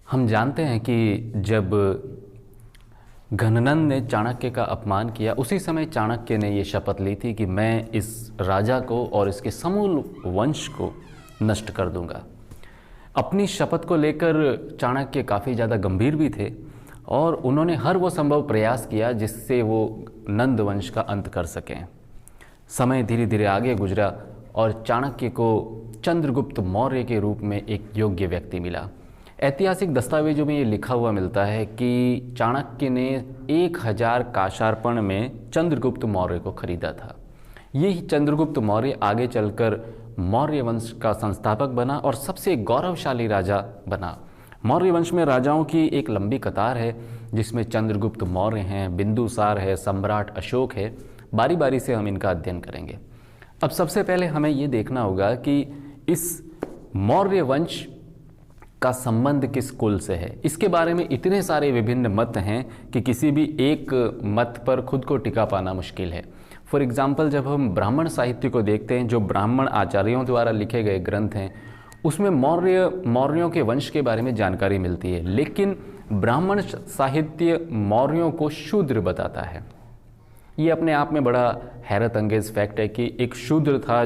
हम जानते हैं कि जब घननंद ने चाणक्य का अपमान किया, उसी समय चाणक्य ने ये शपथ ली थी कि मैं इस राजा को और इसके समूल वंश को नष्ट कर दूंगा। अपनी शपथ को लेकर चाणक्य काफ़ी ज़्यादा गंभीर भी थे और उन्होंने हर वो संभव प्रयास किया जिससे वो नंद वंश का अंत कर सकें। समय धीरे धीरे आगे गुजरा और चाणक्य को चंद्रगुप्त मौर्य के रूप में एक योग्य व्यक्ति मिला। ऐतिहासिक दस्तावेजों में ये लिखा हुआ मिलता है कि चाणक्य ने 1000 काशार्पण में चंद्रगुप्त मौर्य को खरीदा था। यही चंद्रगुप्त मौर्य आगे चलकर मौर्य वंश का संस्थापक बना और सबसे गौरवशाली राजा बना। मौर्य वंश में राजाओं की एक लंबी कतार है जिसमें चंद्रगुप्त मौर्य हैं, बिंदुसार है, सम्राट अशोक है। बारी बारी से हम इनका अध्ययन करेंगे। अब सबसे पहले हमें ये देखना होगा कि इस मौर्य वंश का संबंध किस कुल से है। इसके बारे में इतने सारे विभिन्न मत हैं कि किसी भी एक मत पर खुद को टिका पाना मुश्किल है। फॉर एग्जाम्पल, जब हम ब्राह्मण साहित्य को देखते हैं, जो ब्राह्मण आचार्यों द्वारा लिखे गए ग्रंथ हैं, उसमें मौर्यों के वंश के बारे में जानकारी मिलती है, लेकिन ब्राह्मण साहित्य मौर्यों को शूद्र बताता है। ये अपने आप में बड़ा हैरत अंगेज फैक्ट है कि एक शूद्र था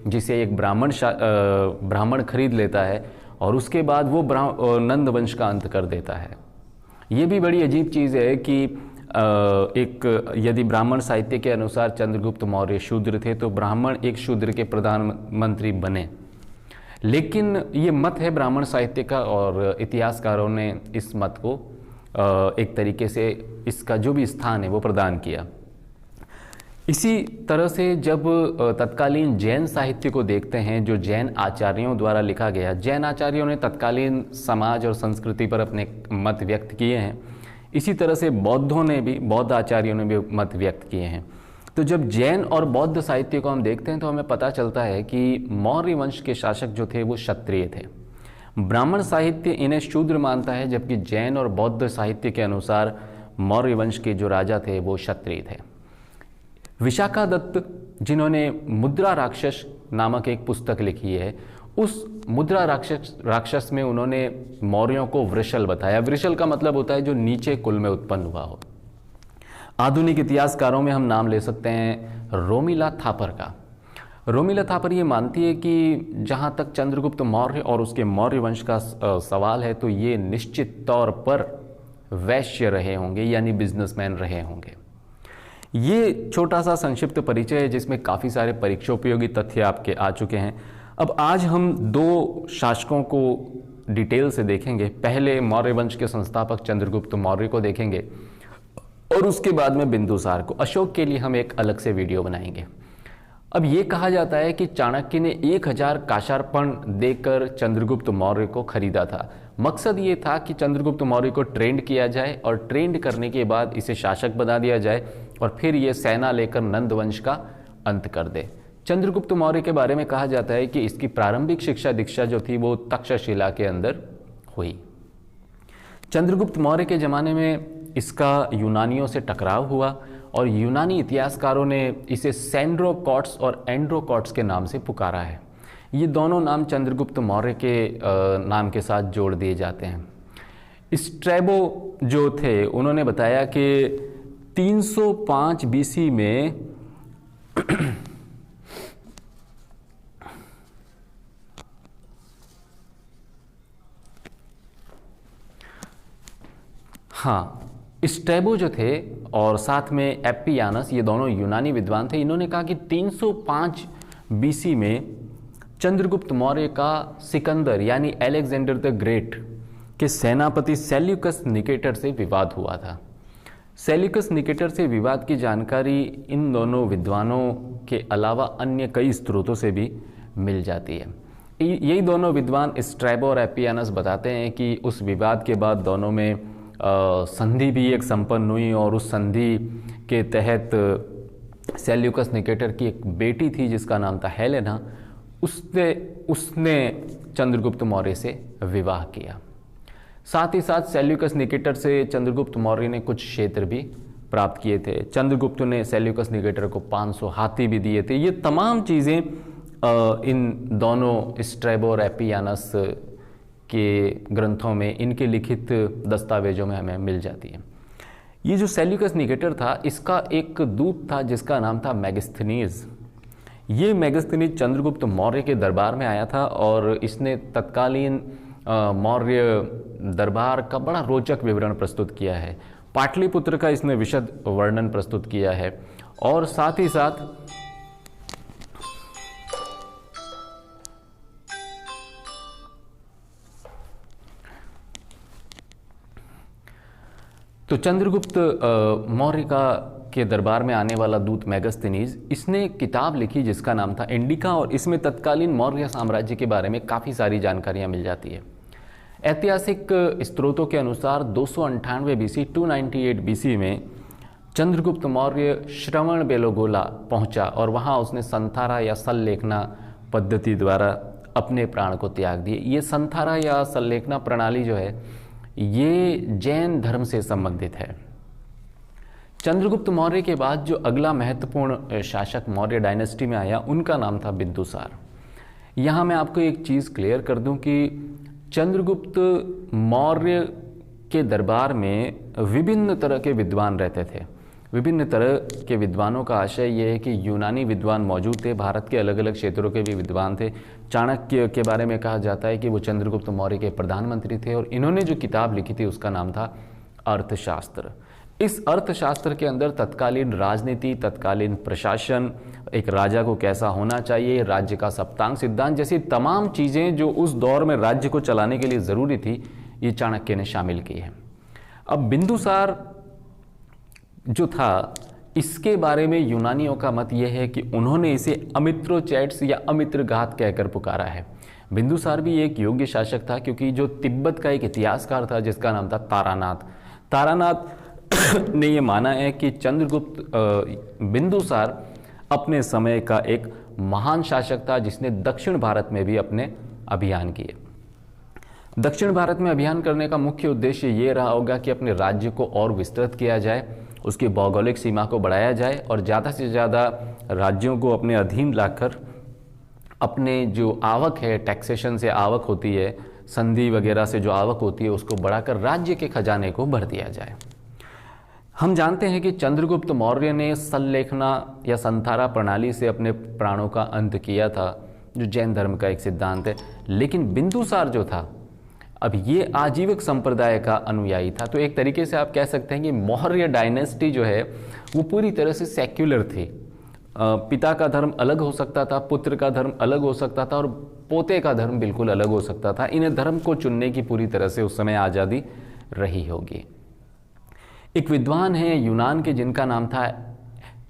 जिसे एक ब्राह्मण खरीद लेता है और उसके बाद वो नंद वंश का अंत कर देता है। ये भी बड़ी अजीब चीज़ है कि यदि ब्राह्मण साहित्य के अनुसार चंद्रगुप्त मौर्य शूद्र थे तो ब्राह्मण एक शूद्र के प्रधानमंत्री बने। लेकिन ये मत है ब्राह्मण साहित्य का और इतिहासकारों ने इस मत को एक तरीके से इसका जो भी स्थान है वो प्रदान किया। इसी तरह से जब तत्कालीन जैन साहित्य को देखते हैं, जो जैन आचार्यों द्वारा लिखा गया, जैन आचार्यों ने तत्कालीन समाज और संस्कृति पर अपने मत व्यक्त किए हैं। इसी तरह से बौद्ध आचार्यों ने भी मत व्यक्त किए हैं। तो जब जैन और बौद्ध साहित्य को हम देखते हैं तो हमें पता चलता है कि मौर्य वंश के शासक जो थे वो क्षत्रिय थे। ब्राह्मण साहित्य इन्हें शूद्र मानता है, जबकि जैन और बौद्ध साहित्य के अनुसार मौर्य वंश के जो राजा थे वो क्षत्रिय थे। विशाखा दत्त, जिन्होंने मुद्रा राक्षस नामक एक पुस्तक लिखी है, उस मुद्रा राक्षस में उन्होंने मौर्यों को वृषल बताया। वृषल का मतलब होता है जो नीचे कुल में उत्पन्न हुआ हो। आधुनिक इतिहासकारों में हम नाम ले सकते हैं रोमिला थापर का। रोमिला थापर ये मानती है कि जहाँ तक चंद्रगुप्त मौर्य और उसके मौर्य वंश का सवाल है तो ये निश्चित तौर पर वैश्य रहे होंगे, यानी बिजनेसमैन रहे होंगे। ये छोटा सा संक्षिप्त परिचय है जिसमें काफ़ी सारे परीक्षोपयोगी तथ्य आपके आ चुके हैं। अब आज हम दो शासकों को डिटेल से देखेंगे। पहले मौर्य वंश के संस्थापक चंद्रगुप्त मौर्य को देखेंगे और उसके बाद में बिंदुसार को। अशोक के लिए हम एक अलग से वीडियो बनाएंगे। अब ये कहा जाता है कि चाणक्य ने 1000 काशार्पण देकर चंद्रगुप्त मौर्य को खरीदा था। मकसद ये था कि चंद्रगुप्त मौर्य को ट्रेंड किया जाए और ट्रेंड करने के बाद इसे शासक बना दिया जाए और फिर ये सेना लेकर नंद वंश का अंत कर दे। चंद्रगुप्त मौर्य के बारे में कहा जाता है कि इसकी प्रारंभिक शिक्षा दीक्षा जो थी वो तक्षशिला के अंदर हुई। चंद्रगुप्त मौर्य के ज़माने में इसका यूनानियों से टकराव हुआ और यूनानी इतिहासकारों ने इसे सेंड्रोकॉट्स और एंड्रोकॉट्स के नाम से पुकारा है। ये दोनों नाम चंद्रगुप्त मौर्य के नाम के साथ जोड़ दिए जाते हैं। स्ट्रैबो जो थे उन्होंने बताया कि 305 बीसी में स्ट्रैबो जो थे और साथ में एप्पियानस, ये दोनों यूनानी विद्वान थे। इन्होंने कहा कि 305 बीसी में चंद्रगुप्त मौर्य का सिकंदर यानी अलेक्जेंडर द ग्रेट के सेनापति सेल्यूकस निकेटर से विवाद हुआ था। सेल्यूकस निकेटर से विवाद की जानकारी इन दोनों विद्वानों के अलावा अन्य कई स्रोतों से भी मिल जाती है। यही दोनों विद्वान स्ट्रैबो और एप्पियानस बताते हैं कि उस विवाद के बाद दोनों में संधि भी एक संपन्न हुई और उस संधि के तहत सेल्यूकस निकेटर की एक बेटी थी जिसका नाम था हेलेना। उसने चंद्रगुप्त मौर्य से विवाह किया। साथ ही साथ सेल्यूकस निकेटर से चंद्रगुप्त मौर्य ने कुछ क्षेत्र भी प्राप्त किए थे। चंद्रगुप्त ने सेल्यूकस निकेटर को 500 हाथी भी दिए थे। ये तमाम चीज़ें इन दोनों स्ट्रैबो और एपियानस के ग्रंथों में, इनके लिखित दस्तावेजों में हमें मिल जाती है। ये जो सेल्यूकस निकेटर था, इसका एक दूत था जिसका नाम था मेगास्थनीज। ये मेगास्थनीज चंद्रगुप्त मौर्य के दरबार में आया था और इसने तत्कालीन मौर्य दरबार का बड़ा रोचक विवरण प्रस्तुत किया है। पाटलिपुत्र का इसने विशद वर्णन प्रस्तुत किया है और साथ ही साथ तो चंद्रगुप्त मौर्य के दरबार में आने वाला दूत मेगास्थनीज, इसने एक किताब लिखी जिसका नाम था इंडिका और इसमें तत्कालीन मौर्य साम्राज्य के बारे में काफ़ी सारी जानकारियां मिल जाती है। ऐतिहासिक स्रोतों के अनुसार 298 बीसी 298 बीसी में चंद्रगुप्त मौर्य श्रवण बेलोगोला पहुंचा और वहां उसने संथारा या सल्लेखना पद्धति द्वारा अपने प्राण को त्याग दिए। ये संथारा या सल्लेखना प्रणाली जो है ये जैन धर्म से संबंधित है। चंद्रगुप्त मौर्य के बाद जो अगला महत्वपूर्ण शासक मौर्य डायनेस्टी में आया उनका नाम था बिंदुसार। यहाँ मैं आपको एक चीज़ क्लियर कर दूं कि चंद्रगुप्त मौर्य के दरबार में विभिन्न तरह के विद्वान रहते थे। विभिन्न तरह के विद्वानों का आशय ये है कि यूनानी विद्वान मौजूद थे, भारत के अलग अलग क्षेत्रों के भी विद्वान थे। चाणक्य के बारे में कहा जाता है कि वो चंद्रगुप्त मौर्य के प्रधानमंत्री थे और इन्होंने जो किताब लिखी थी उसका नाम था अर्थशास्त्र। इस अर्थशास्त्र के अंदर तत्कालीन राजनीति, तत्कालीन प्रशासन, एक राजा को कैसा होना चाहिए, राज्य का सप्तांग सिद्धांत जैसी तमाम चीज़ें जो उस दौर में राज्य को चलाने के लिए ज़रूरी थी, ये चाणक्य ने शामिल की है। अब बिंदुसार जो था, इसके बारे में यूनानियों का मत यह है कि उन्होंने इसे अमित्रोचैट्स या अमित्रघात कहकर पुकारा है। बिंदुसार भी एक योग्य शासक था क्योंकि जो तिब्बत का एक इतिहासकार था जिसका नाम था तारानाथ ने यह माना है कि चंद्रगुप्त बिंदुसार अपने समय का एक महान शासक था जिसने दक्षिण भारत में भी अपने अभियान किए। दक्षिण भारत में अभियान करने का मुख्य उद्देश्य ये रहा होगा कि अपने राज्य को और विस्तृत किया जाए, उसकी भौगोलिक सीमा को बढ़ाया जाए और ज़्यादा से ज़्यादा राज्यों को अपने अधीन लाकर अपने जो आवक है, टैक्सेशन से आवक होती है, संधि वगैरह से जो आवक होती है, उसको बढ़ाकर राज्य के खजाने को भर दिया जाए। हम जानते हैं कि चंद्रगुप्त मौर्य ने सल्लेखना या संथारा प्रणाली से अपने प्राणों का अंत किया था, जो जैन धर्म का एक सिद्धांत है। लेकिन बिंदुसार जो था, अब ये आजीविक संप्रदाय का अनुयायी था। तो एक तरीके से आप कह सकते हैं कि मौर्य डायनेस्टी जो है वो पूरी तरह से सेक्युलर थी। पिता का धर्म अलग हो सकता था, पुत्र का धर्म अलग हो सकता था और पोते का धर्म बिल्कुल अलग हो सकता था। इन्हें धर्म को चुनने की पूरी तरह से उस समय आज़ादी रही होगी। एक विद्वान है यूनान के जिनका नाम था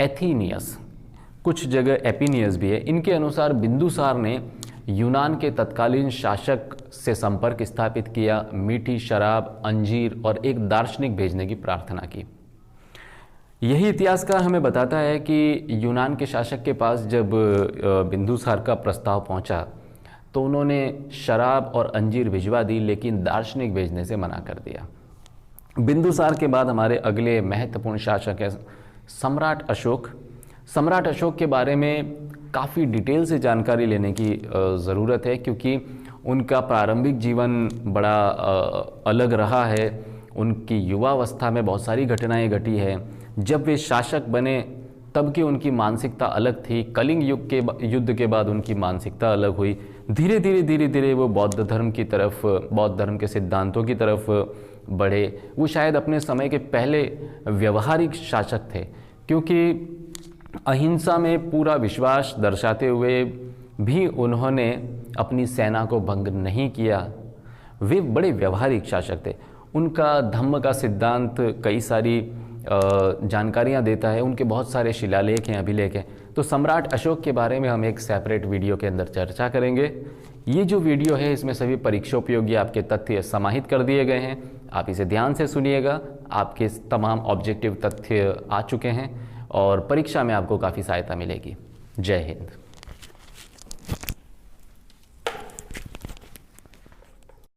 एथीनियस, कुछ जगह एपिनियस भी है। इनके अनुसार बिंदुसार ने यूनान के तत्कालीन शासक से संपर्क स्थापित किया, मीठी शराब, अंजीर और एक दार्शनिक भेजने की प्रार्थना की। यही इतिहासकार हमें बताता है कि यूनान के शासक के पास जब बिंदुसार का प्रस्ताव पहुंचा तो उन्होंने शराब और अंजीर भिजवा दी, लेकिन दार्शनिक भेजने से मना कर दिया। बिंदुसार के बाद हमारे अगले महत्वपूर्ण शासक है सम्राट अशोक। सम्राट अशोक के बारे में काफ़ी डिटेल से जानकारी लेने की ज़रूरत है क्योंकि उनका प्रारंभिक जीवन बड़ा अलग रहा है। उनकी युवावस्था में बहुत सारी घटनाएं घटी है। जब वे शासक बने तब की उनकी मानसिकता अलग थी। कलिंग युद्ध के बाद उनकी मानसिकता अलग हुई। धीरे धीरे वो बौद्ध धर्म की तरफ, बौद्ध धर्म के सिद्धांतों की तरफ बढ़े। वो शायद अपने समय के पहले व्यवहारिक शासक थे क्योंकि अहिंसा में पूरा विश्वास दर्शाते हुए भी उन्होंने अपनी सेना को भंग नहीं किया। वे बड़े व्यवहारिक शासक थे। उनका धम्म का सिद्धांत कई सारी जानकारियां देता है। उनके बहुत सारे शिलालेख हैं, अभिलेख हैं। तो सम्राट अशोक के बारे में हम एक सेपरेट वीडियो के अंदर चर्चा करेंगे। ये जो वीडियो है इसमें सभी परीक्षोपयोगी आपके तथ्य समाहित कर दिए गए हैं। आप इसे ध्यान से सुनिएगा। आपके तमाम ऑब्जेक्टिव तथ्य आ चुके हैं और परीक्षा में आपको काफ़ी सहायता मिलेगी। जय हिंद।